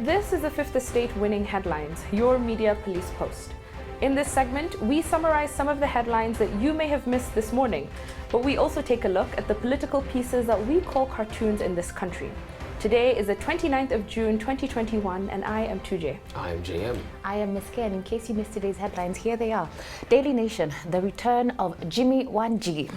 This is the Fifth Estate Winning Headlines, your media police post. In this segment, we summarize some of the headlines that you may have missed this morning, but we also take a look at the political pieces that we call cartoons in this country. Today is the 29th of June 2021, and I am 2J. I am JM. I am Ms. K, and in case you missed today's headlines, here they are. Daily Nation, the return of Jimmy Wanji.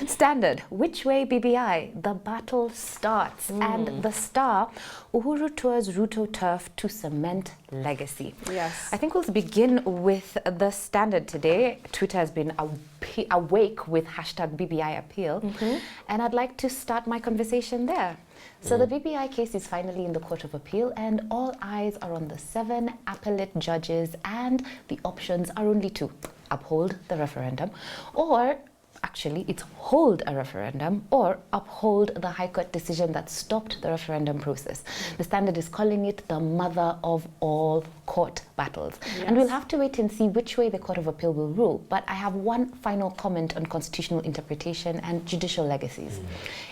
Standard, which way BBI? The battle starts. And the Star, Uhuru tours RUTO turf to cement legacy. Yes. I think we'll begin with the Standard today. Twitter has been awake with hashtag BBI appeal. And I'd like to start my conversation there. So the BBI case is finally in the Court of Appeal, and all eyes are on the 7 appellate judges, and the options are only 2: uphold the referendum, or actually it's hold a referendum, or uphold the High Court decision that stopped the referendum process. The Standard is calling it the mother of all court battles. Yes. And we'll have to wait and see which way the Court of Appeal will rule. But I have one final comment on constitutional interpretation and judicial legacies.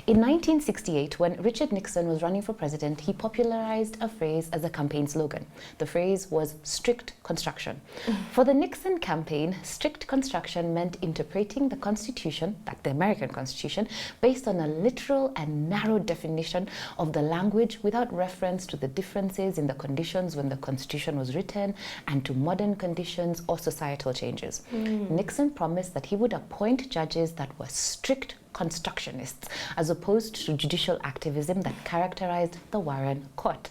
In 1968, when Richard Nixon was running for president, he popularized a phrase as a campaign slogan. The phrase was strict construction. For the Nixon campaign, strict construction meant interpreting the Constitution, like the American Constitution, based on a literal and narrow definition of the language without reference to the differences in the conditions when the Constitution was written and to modern conditions or societal changes. Nixon promised that he would appoint judges that were strict constructionists, as opposed to judicial activism that characterized the Warren Court.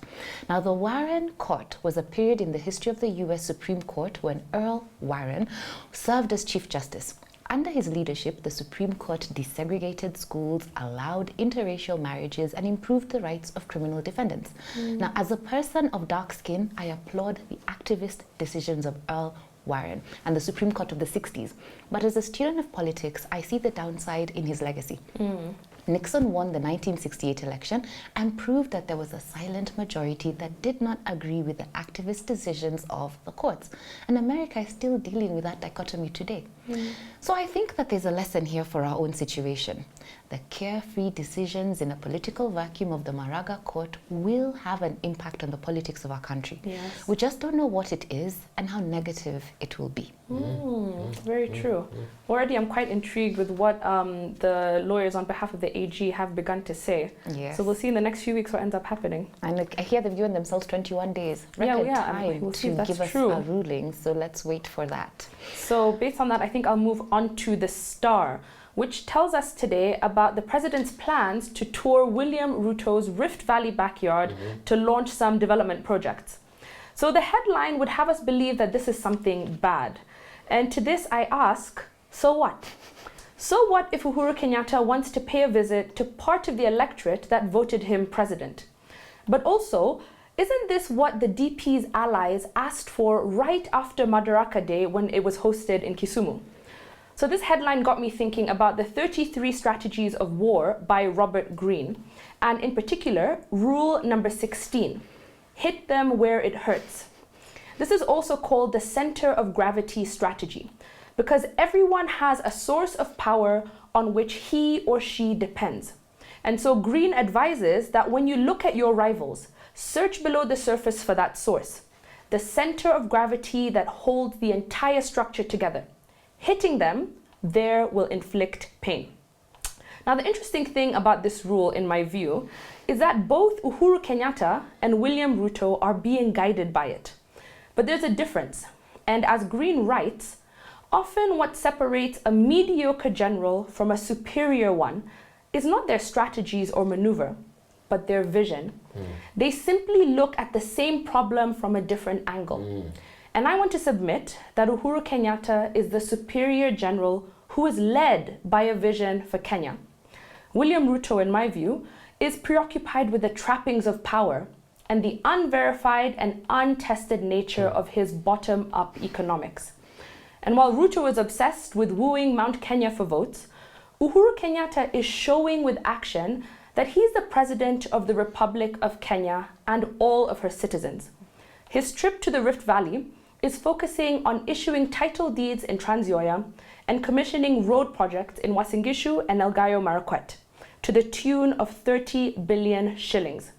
Now, the Warren Court was a period in the history of the U.S. Supreme Court when Earl Warren served as Chief Justice. Under his leadership, the Supreme Court desegregated schools, allowed interracial marriages, and improved the rights of criminal defendants. Now, as a person of dark skin, I applaud the activist decisions of Earl Warren and the Supreme Court of the 60s. But as a student of politics, I see the downside in his legacy. Nixon won the 1968 election and proved that there was a silent majority that did not agree with the activist decisions of the courts. And America is still dealing with that dichotomy today. So I think that there's a lesson here for our own situation. The carefree decisions in a political vacuum of the Maraga court will have an impact on the politics of our country. Yes. We just don't know what it is and how negative it will be. Very true. Already I'm quite intrigued with what the lawyers on behalf of the AG have begun to say. Yes. So we'll see in the next few weeks what ends up happening. And look, I hear they've given themselves 21 days record time we'll see if to that's give us true. a ruling. So let's wait for that. So based on that, I think I'll move on to the Star, which tells us today about the president's plans to tour William Ruto's Rift Valley backyard to launch some development projects. So the headline would have us believe that this is something bad. And to this I ask, so what? So what if Uhuru Kenyatta wants to pay a visit to part of the electorate that voted him president? But also, isn't this what the DP's allies asked for right after Madaraka Day when it was hosted in Kisumu? So this headline got me thinking about the 33 Strategies of War by Robert Greene, and in particular, rule number 16, hit them where it hurts. This is also called the center of gravity strategy, because everyone has a source of power on which he or she depends. And so Greene advises that when you look at your rivals, search below the surface for that source, the center of gravity that holds the entire structure together. Hitting them there will inflict pain. Now, the interesting thing about this rule, in my view, is that both Uhuru Kenyatta and William Ruto are being guided by it. But there's a difference. And as Greene writes, often what separates a mediocre general from a superior one is not their strategies or maneuver, but their vision. They simply look at the same problem from a different angle. And I want to submit that Uhuru Kenyatta is the superior general who is led by a vision for Kenya. William Ruto, in my view, is preoccupied with the trappings of power and the unverified and untested nature of his bottom-up economics. And while Ruto is obsessed with wooing Mount Kenya for votes, Uhuru Kenyatta is showing with action that he's the president of the Republic of Kenya and all of her citizens. His trip to the Rift Valley is focusing on issuing title deeds in Trans Nzoia and commissioning road projects in Uasin Gishu and Elgeyo Marakwet to the tune of 30 billion shillings.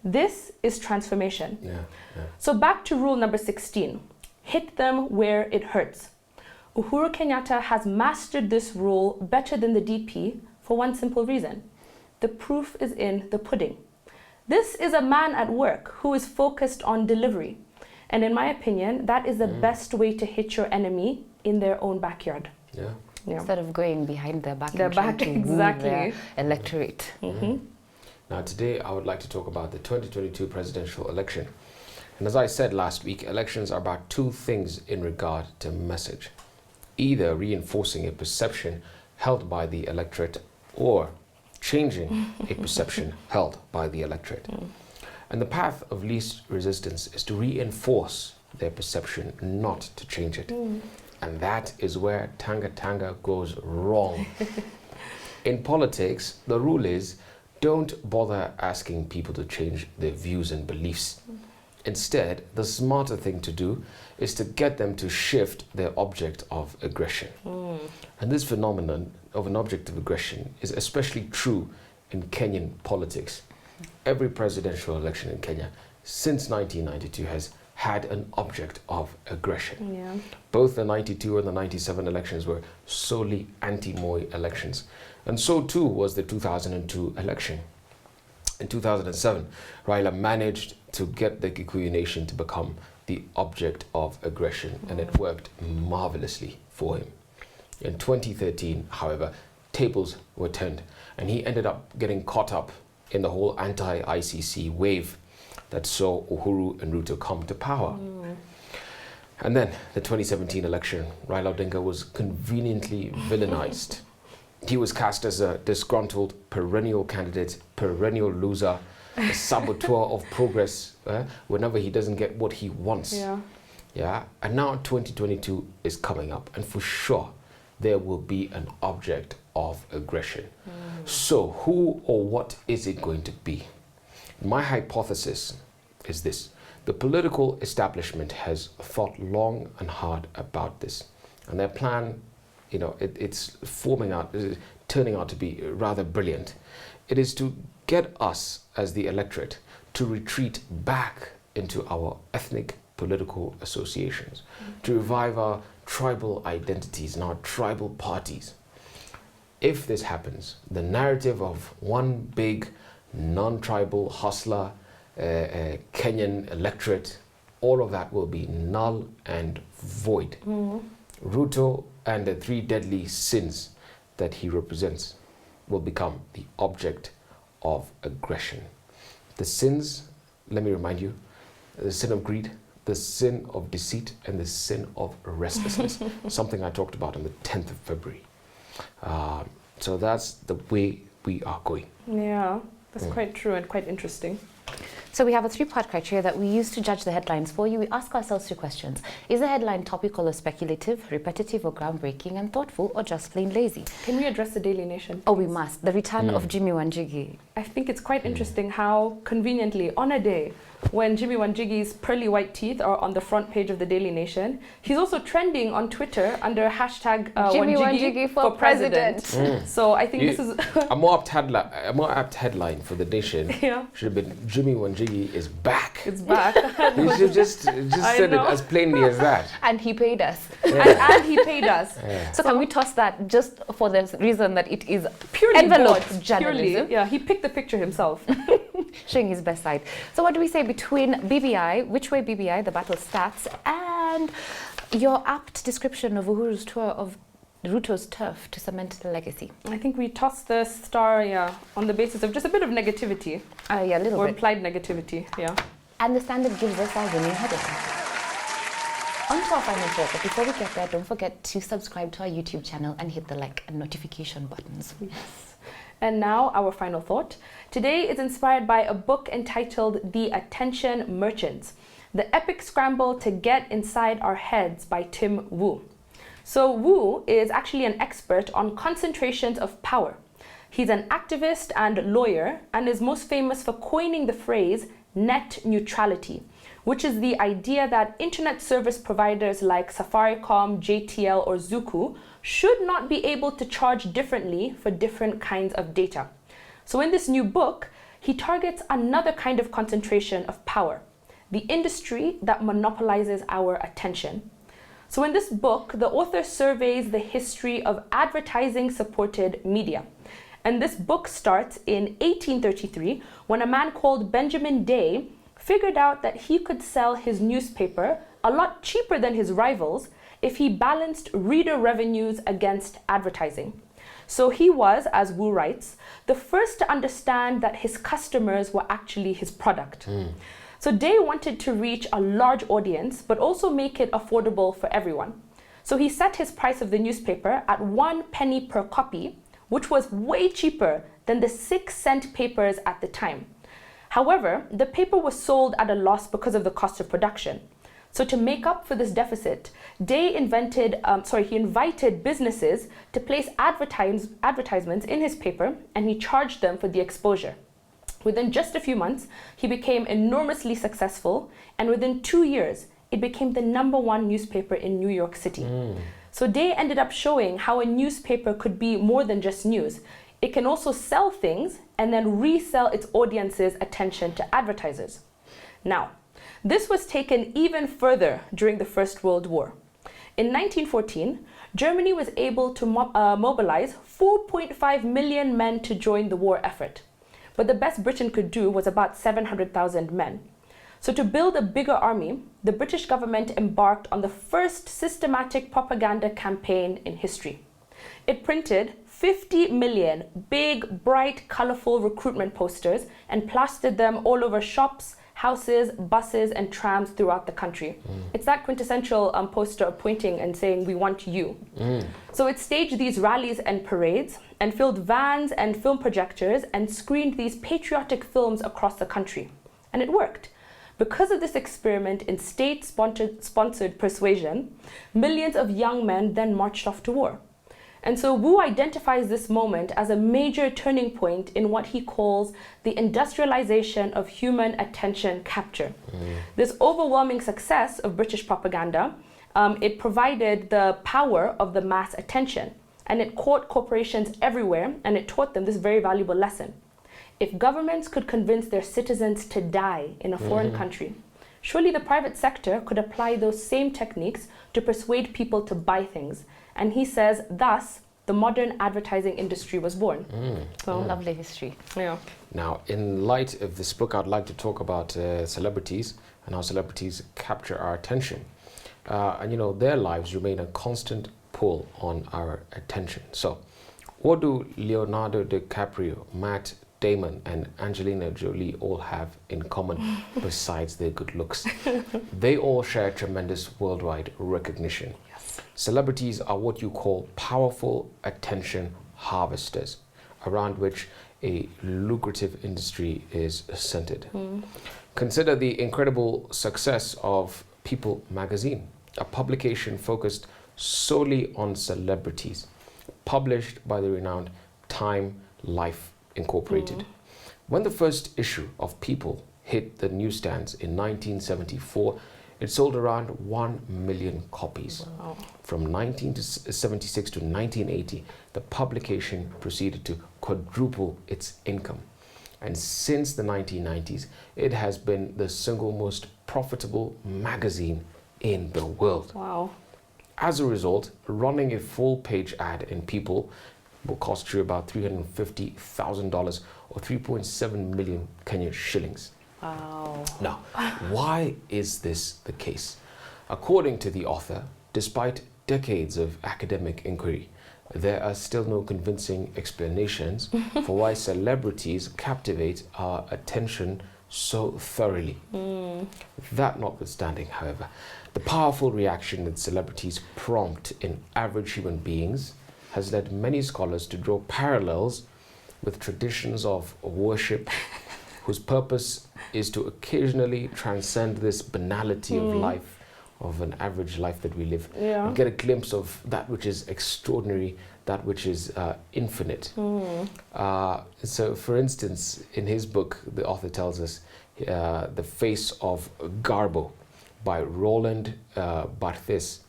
This is transformation. Yeah, yeah. So back to rule number 16, hit them where it hurts. Uhuru Kenyatta has mastered this rule better than the DP for one simple reason. The proof is in the pudding. This is a man at work who is focused on delivery. And in my opinion, that is the best way to hit your enemy in their own backyard. Yeah. Yeah. Instead of going behind their back Their and trying back, to woo exactly. their electorate. Now today I would like to talk about the 2022 presidential election. And as I said last week, elections are about two things in regard to message. Either reinforcing a perception held by the electorate or changing a perception held by the electorate. And the path of least resistance is to reinforce their perception, not to change it. And that is where Tanga goes wrong. In politics, the rule is don't bother asking people to change their views and beliefs. Instead, the smarter thing to do is to get them to shift their object of aggression. And this phenomenon of an object of aggression is especially true in Kenyan politics. Every presidential election in Kenya since 1992 has had an object of aggression. Yeah. Both the 92 and the 97 elections were solely anti-Moi elections. And so too was the 2002 election. In 2007, Raila managed to get the Kikuyu nation to become the object of aggression, and it worked marvelously for him. In 2013, however, tables were turned, and he ended up getting caught up in the whole anti-ICC wave that saw Uhuru and Ruto come to power. And then the 2017 election, Raila Odinga was conveniently villainized. He was cast as a disgruntled perennial candidate, perennial loser, a saboteur of progress whenever he doesn't get what he wants. Yeah. And now 2022 is coming up, and for sure there will be an object of aggression. So who or what is it going to be? My hypothesis is this. The political establishment has thought long and hard about this, and their plan, you know, it's turning out to be rather brilliant. It is to get us as the electorate to retreat back into our ethnic political associations, to revive our tribal identities and our tribal parties. If this happens, the narrative of one big non-tribal hustler, Kenyan electorate, all of that will be null and void. Ruto and the three deadly sins that he represents will become the object of aggression. The sins, let me remind you, the sin of greed, the sin of deceit, and the sin of restlessness, something I talked about on the 10th of February. So that's the way we are going. Yeah, that's quite true and quite interesting. So we have a three-part criteria that we use to judge the headlines for you. We ask ourselves two questions. Is the headline topical or speculative, repetitive or groundbreaking, and thoughtful, or just plain lazy? Can we address the Daily Nation? Oh, we must. The return of Jimmy Wanjigi. I think it's quite interesting how conveniently on a day when Jimmy Wanjigi's pearly white teeth are on the front page of the Daily Nation, he's also trending on Twitter under hashtag Jimmy Wanjigi for president. So I think this is a more apt headline for the Nation should have been Jimmy Wanjigi is back. It's back. He should have just said it as plainly as that. And he paid us. And he paid us. So can we toss that just for the reason that it is Purely envelope bought, journalism? purely, he picked the picture himself. Showing his best side. So what do we say between BBI, which way BBI, the battle starts, and your apt description of Uhuru's tour of Ruto's turf to cement the legacy? I think we tossed the star, on the basis of just a bit of negativity. A little or bit. implied negativity, And the Standard gives us our winning headline. On to our final thought, but before we get there, don't forget to subscribe to our YouTube channel and hit the like and notification buttons. Yes. And now our final thought. Today is inspired by a book entitled The Attention Merchants, The Epic Scramble to Get Inside Our Heads by Tim Wu. So Wu is actually an expert on concentrations of power. He's an activist and lawyer and is most famous for coining the phrase net neutrality, which is the idea that internet service providers like Safaricom, JTL, or Zuku should not be able to charge differently for different kinds of data. So in this new book, he targets another kind of concentration of power, the industry that monopolizes our attention. So in this book, the author surveys the history of advertising-supported media. And this book starts in 1833 when a man called Benjamin Day figured out that he could sell his newspaper a lot cheaper than his rivals if he balanced reader revenues against advertising. So he was, as Wu writes, the first to understand that his customers were actually his product. So Day wanted to reach a large audience, but also make it affordable for everyone. So he set his price of the newspaper at 1 penny per copy, which was way cheaper than the 6-cent papers at the time. However, the paper was sold at a loss because of the cost of production. So to make up for this deficit, Day he invited businesses to place advertisements in his paper, and he charged them for the exposure. Within just a few months, he became enormously successful, and within 2 years, it became the #1 newspaper in New York City. So Day ended up showing how a newspaper could be more than just news. It can also sell things and then resell its audience's attention to advertisers. Now, this was taken even further during the First World War. In 1914, Germany was able to mobilize 4.5 million men to join the war effort. But the best Britain could do was about 700,000 men. So to build a bigger army, the British government embarked on the first systematic propaganda campaign in history. It printed 50 million big, bright, colorful recruitment posters and plastered them all over shops, houses, buses, and trams throughout the country. It's that quintessential poster pointing and saying, "We want you." So it staged these rallies and parades and filled vans and film projectors and screened these patriotic films across the country. And it worked. Because of this experiment in state-sponsored persuasion, millions of young men then marched off to war. And so Wu identifies this moment as a major turning point in what he calls the industrialization of human attention capture. This overwhelming success of British propaganda, it provided the power of the mass attention, and it caught corporations everywhere, and it taught them this very valuable lesson. If governments could convince their citizens to die in a foreign country, surely the private sector could apply those same techniques to persuade people to buy things. And he says, thus, the modern advertising industry was born. So Lovely history. Yeah. Now, in light of this book, I'd like to talk about celebrities and how celebrities capture our attention. And you know, their lives remain a constant pull on our attention. So, what do Leonardo DiCaprio, Matt Damon, and Angelina Jolie all have in common besides their good looks? They all share tremendous worldwide recognition. Yes. Celebrities are what you call powerful attention harvesters, around which a lucrative industry is centered. Consider the incredible success of People magazine, a publication focused solely on celebrities, published by the renowned Time Life Incorporated. When the first issue of People hit the newsstands in 1974, it sold around 1 million copies. Wow. From 1976 to 1980, the publication proceeded to quadruple its income. And since the 1990s, it has been the single most profitable magazine in the world. Wow. As a result, running a full-page ad in People will cost you about $350,000 or 3.7 million Kenyan shillings. Wow. Now, why is this the case? According to the author, despite decades of academic inquiry, there are still no convincing explanations for why celebrities captivate our attention so thoroughly. That notwithstanding, however, the powerful reaction that celebrities prompt in average human beings has led many scholars to draw parallels with traditions of worship whose purpose is to occasionally transcend this banality of life, of an average life that we live, and get a glimpse of that which is extraordinary, that which is infinite. So, for instance, in his book, the author tells us The Face of Garbo by Roland Barthes.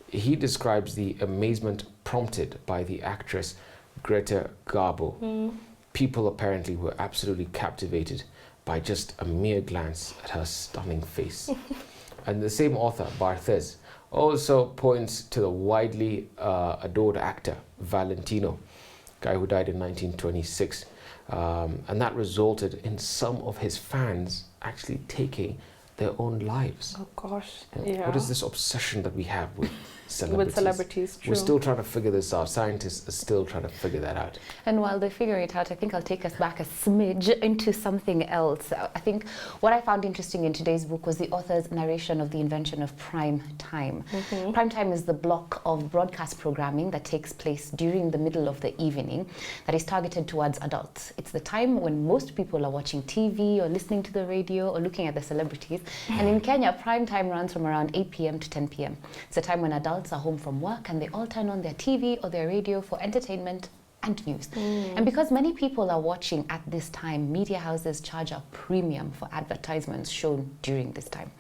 He describes the amazement prompted by the actress Greta Garbo people apparently were absolutely captivated by just a mere glance at her stunning face. And the same author, Barthez, also points to the widely adored actor Valentino, guy who died in 1926. And that resulted in some of his fans actually taking their own lives. Oh gosh, What is this obsession that we have with celebrities? With celebrities, true. We're still trying to figure this out. Scientists are still trying to figure that out. And while they figure it out, I think I'll take us back a smidge into something else. I think what I found interesting in today's book was the author's narration of the invention of prime time. Prime time is the block of broadcast programming that takes place during the middle of the evening that is targeted towards adults. It's the time when most people are watching TV or listening to the radio or looking at the celebrities. And in Kenya, prime time runs from around 8 p.m. to 10 p.m. It's a time when adults are home from work and they all turn on their TV or their radio for entertainment and news. And because many people are watching at this time, media houses charge a premium for advertisements shown during this time.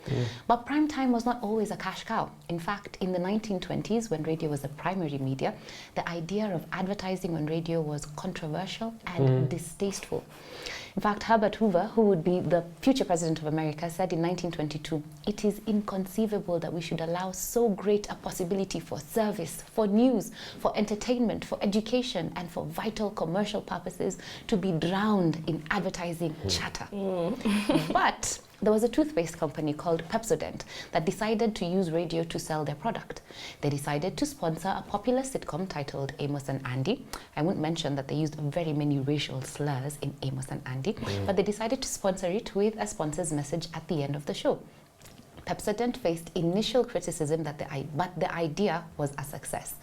But prime time was not always a cash cow. In fact, in the 1920s, when radio was the primary media, the idea of advertising on radio was controversial and distasteful. In fact, Herbert Hoover, who would be the future president of America, said in 1922, "It is inconceivable that we should allow so great a possibility for service, for news, for entertainment, for education, and for vital commercial purposes to be drowned in advertising chatter." But there was a toothpaste company called Pepsodent that decided to use radio to sell their product. They decided to sponsor a popular sitcom titled Amos and Andy. I won't mention that they used very many racial slurs in Amos and Andy, but they decided to sponsor it with a sponsor's message at the end of the show. Pepsodent faced initial criticism but the idea was a success.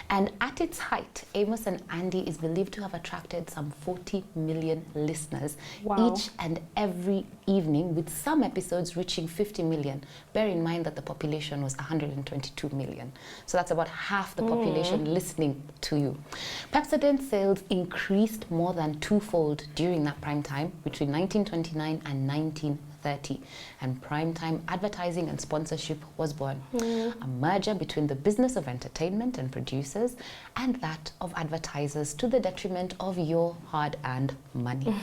And at its height, Amos and Andy is believed to have attracted some 40 million listeners each and every evening, with some episodes reaching 50 million. Bear in mind that the population was 122 million. So that's about half the population listening to you. Pepsodent sales increased more than twofold during that prime time between 1929 and 1930, and primetime advertising and sponsorship was born. A merger between the business of entertainment and producers and that of advertisers, to the detriment of your hard-earned money.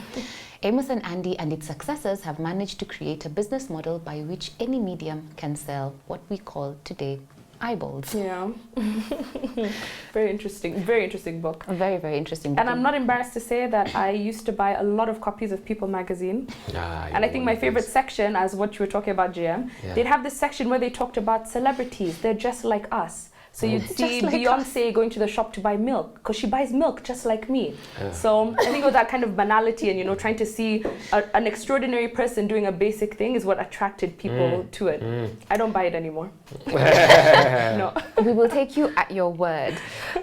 Amos and Andy and its successors have managed to create a business model by which any medium can sell what we call today eyeballs. Yeah. Very interesting book. A very, very interesting book. And I'm not embarrassed to say that I used to buy a lot of copies of People magazine. And I think my favorite section, as what you were talking about, GM, they'd have this section where they talked about celebrities. They're just like us. So you'd see Beyonce going to the shop to buy milk, because she buys milk just like me. So I think it was that kind of banality, and, you know, trying to see an extraordinary person doing a basic thing is what attracted people to it. I don't buy it anymore. No. We will take you at your word.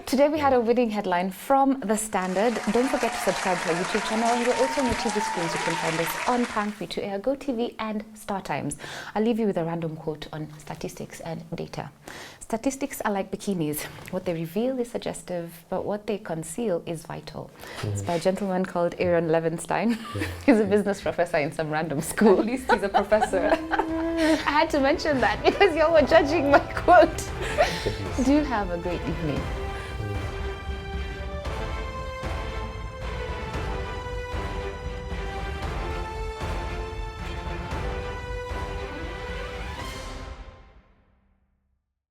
Today we had a winning headline from The Standard. Don't forget to subscribe to our YouTube channel, and we're also on the TV screens. You can find us on Pan Free to Air, Go TV, and Star Times. I'll leave you with a random quote on statistics and data. Statistics are like bikinis. What they reveal is suggestive, but what they conceal is vital. It's by a gentleman called Aaron Levenstein. He's a business professor in some random school. At least he's a professor. I had to mention that because y'all were judging my quote. Do have a great evening.